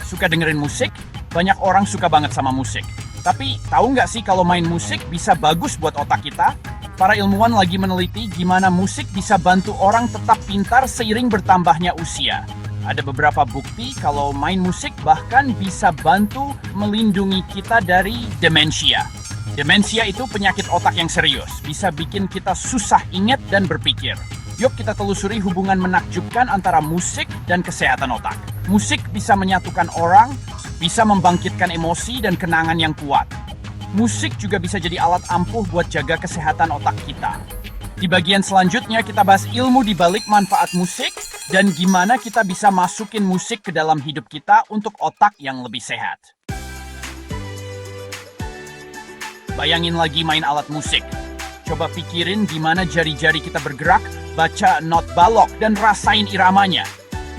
Suka dengerin musik? Banyak orang suka banget sama musik. Tapi tahu nggak sih kalau main musik bisa bagus buat otak kita? Para ilmuwan lagi meneliti gimana musik bisa bantu orang tetap pintar seiring bertambahnya usia. Ada beberapa bukti kalau main musik bahkan bisa bantu melindungi kita dari demensia. Demensia itu penyakit otak yang serius, bisa bikin kita susah ingat dan berpikir. Yuk kita telusuri hubungan menakjubkan antara musik dan kesehatan otak. Musik bisa menyatukan orang, bisa membangkitkan emosi dan kenangan yang kuat. Musik juga bisa jadi alat ampuh buat jaga kesehatan otak kita. Di bagian selanjutnya kita bahas ilmu di balik manfaat musik dan gimana kita bisa masukin musik ke dalam hidup kita untuk otak yang lebih sehat. Bayangin lagi main alat musik. Coba pikirin gimana jari-jari kita bergerak, baca not balok, dan rasain iramanya.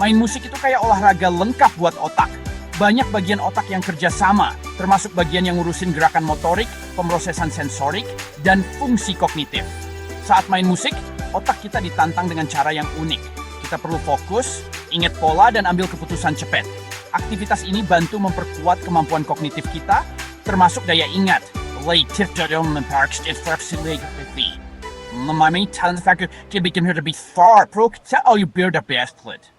Main musik itu kayak olahraga lengkap buat otak. Banyak bagian otak yang kerja sama, termasuk bagian yang ngurusin gerakan motorik, pemrosesan sensorik, dan fungsi kognitif. Saat main musik, otak kita ditantang dengan cara yang unik. Kita perlu fokus, ingat pola, dan ambil keputusan cepat. Aktivitas ini bantu memperkuat kemampuan kognitif kita, termasuk daya ingat. Memahami talent factor can bikin her to be far pro all you build the best plate.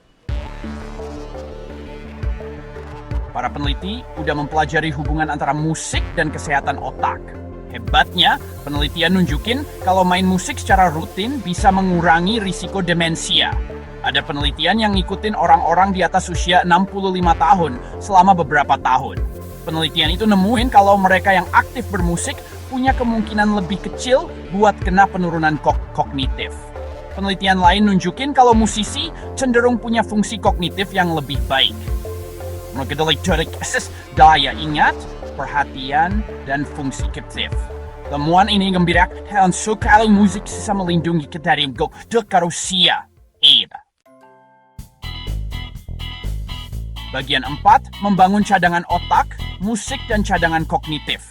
Para peneliti udah mempelajari hubungan antara musik dan kesehatan otak. Hebatnya, penelitian nunjukin kalau main musik secara rutin bisa mengurangi risiko demensia. Ada penelitian yang ngikutin orang-orang di atas usia 65 tahun selama beberapa tahun. Penelitian itu nemuin kalau mereka yang aktif bermusik punya kemungkinan lebih kecil buat kena penurunan kognitif. Penelitian lain nunjukin kalau musisi cenderung punya fungsi kognitif yang lebih baik. Daya ingat, perhatian, dan fungsi kognitif. Temuan ini gembirakan sekali musik bisa melindungi kita dari usia. Bagian 4, membangun cadangan otak, musik, dan cadangan kognitif.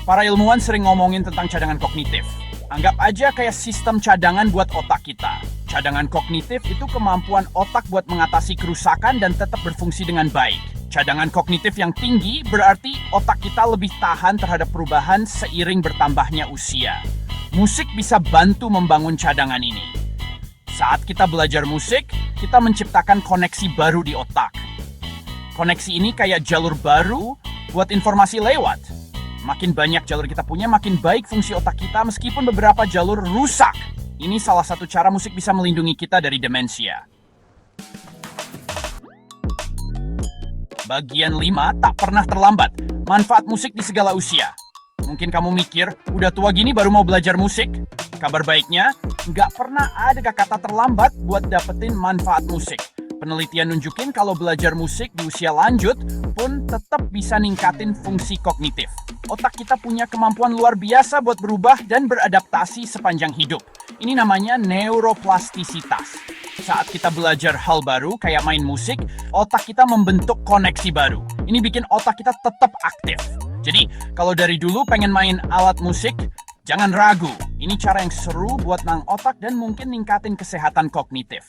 Para ilmuwan sering ngomongin tentang cadangan kognitif. Anggap aja kayak sistem cadangan buat otak kita. Cadangan kognitif itu kemampuan otak buat mengatasi kerusakan dan tetap berfungsi dengan baik. Cadangan kognitif yang tinggi berarti otak kita lebih tahan terhadap perubahan seiring bertambahnya usia. Musik bisa bantu membangun cadangan ini. Saat kita belajar musik, kita menciptakan koneksi baru di otak. Koneksi ini kayak jalur baru buat informasi lewat. Makin banyak jalur kita punya, makin baik fungsi otak kita meskipun beberapa jalur rusak. Ini salah satu cara musik bisa melindungi kita dari demensia. Bagian 5, tak pernah terlambat. Manfaat musik di segala usia. Mungkin kamu mikir, udah tua gini baru mau belajar musik? Kabar baiknya, nggak pernah ada kata terlambat buat dapetin manfaat musik. Penelitian nunjukin kalau belajar musik di usia lanjut pun tetap bisa ningkatin fungsi kognitif. Otak kita punya kemampuan luar biasa buat berubah dan beradaptasi sepanjang hidup. Ini namanya neuroplastisitas. Saat kita belajar hal baru kayak main musik, otak kita membentuk koneksi baru. Ini bikin otak kita tetap aktif. Jadi, kalau dari dulu pengen main alat musik, jangan ragu. Ini cara yang seru buat nang otak dan mungkin ningkatin kesehatan kognitif.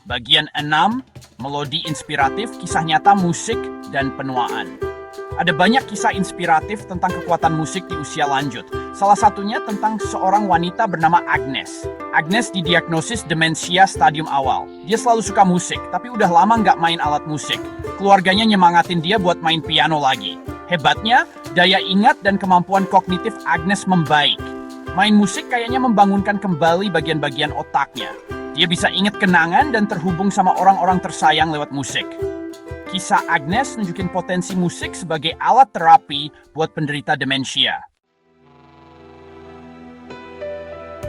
Bagian 6, melodi inspiratif, kisah nyata musik, dan penuaan. Ada banyak kisah inspiratif tentang kekuatan musik di usia lanjut. Salah satunya tentang seorang wanita bernama Agnes. Agnes didiagnosis demensia stadium awal. Dia selalu suka musik, tapi udah lama nggak main alat musik. Keluarganya nyemangatin dia buat main piano lagi. Hebatnya, daya ingat dan kemampuan kognitif Agnes membaik. Main musik kayaknya membangunkan kembali bagian-bagian otaknya. Dia bisa ingat kenangan dan terhubung sama orang-orang tersayang lewat musik. Kisah Agnes nunjukin potensi musik sebagai alat terapi buat penderita demensia.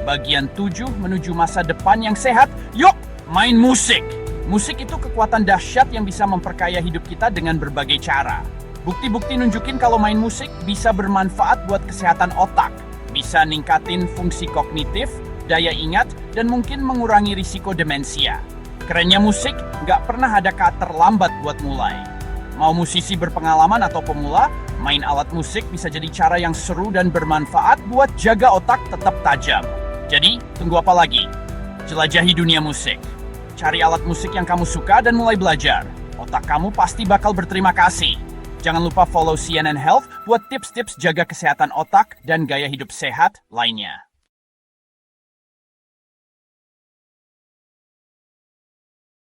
Bagian 7, menuju masa depan yang sehat, yuk main musik! Musik itu kekuatan dahsyat yang bisa memperkaya hidup kita dengan berbagai cara. Bukti-bukti nunjukin kalau main musik bisa bermanfaat buat kesehatan otak, bisa ningkatin fungsi kognitif, daya ingat, dan mungkin mengurangi risiko demensia. Kerennya musik, nggak pernah ada kata terlambat buat mulai. Mau musisi berpengalaman atau pemula, main alat musik bisa jadi cara yang seru dan bermanfaat buat jaga otak tetap tajam. Jadi, tunggu apa lagi? Jelajahi dunia musik. cari alat musik yang kamu suka dan mulai belajar. Otak kamu pasti bakal berterima kasih. Jangan lupa follow CNN Health buat tips-tips jaga kesehatan otak dan gaya hidup sehat lainnya.